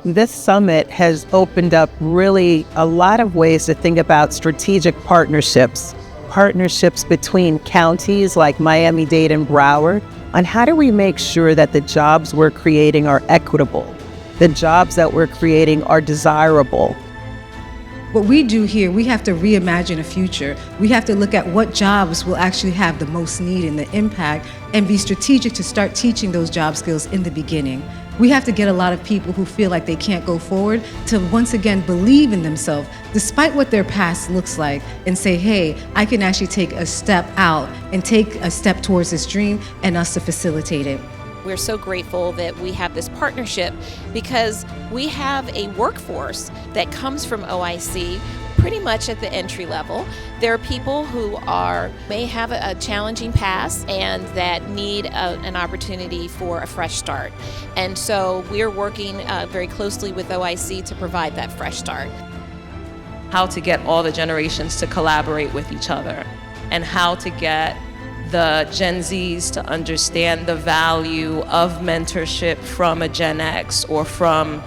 This summit has opened up really a lot of ways to think about strategic partnerships between counties like Miami-Dade and Broward, on how do we make sure that the jobs we're creating are equitable, the jobs that we're creating are desirable. What we do here, we have to reimagine a future. We have to look at what jobs will actually have the most need and the impact, and be strategic to start teaching those job skills in the beginning. We have to get a lot of people who feel like they can't go forward to once again believe in themselves, despite what their past looks like, and say, hey, I can actually take a step out and take a step towards this dream, and us to facilitate it. We're so grateful that we have this partnership because we have a workforce that comes from OIC pretty much at the entry level. There are people who may have a challenging past and that need an opportunity for a fresh start. And so we're working very closely with OIC to provide that fresh start. How to get all the generations to collaborate with each other, and how to get the Gen Zs to understand the value of mentorship from a Gen X or from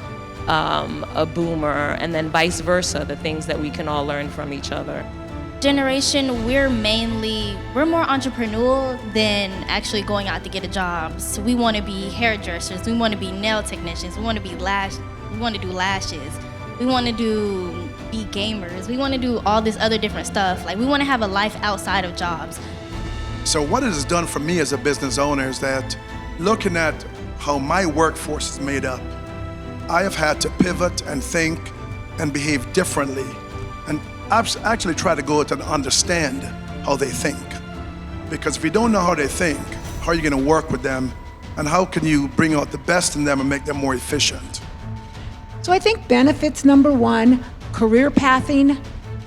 a boomer, and then vice versa, the things that we can all learn from each other. Generation, we're more entrepreneurial than actually going out to get a job. So we want to be hairdressers, we want to be nail technicians, we want to do lashes, we want to be gamers, we want to do all this other different stuff. Like, we want to have a life outside of jobs. So what it has done for me as a business owner is that looking at how my workforce is made up, I have had to pivot and think and behave differently, and actually try to go out and understand how they think. Because if you don't know how they think, how are you going to work with them, and how can you bring out the best in them and make them more efficient? So I think benefits, number one, career pathing,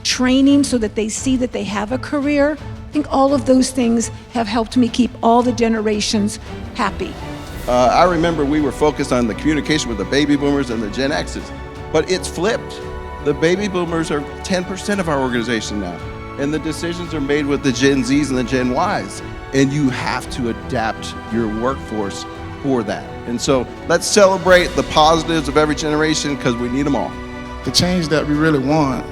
training so that they see that they have a career. I think all of those things have helped me keep all the generations happy. I remember we were focused on the communication with the baby boomers and the Gen X's, but it's flipped. The baby boomers are 10% of our organization now, and the decisions are made with the Gen Zs and the Gen Ys, and you have to adapt your workforce for that. And so let's celebrate the positives of every generation, because we need them all. The change that we really want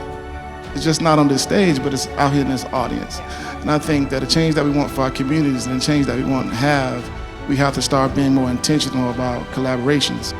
is just not on this stage, but it's out here in this audience. And I think that the change that we want for our communities and the change that we want to have, we have to start being more intentional about collaborations.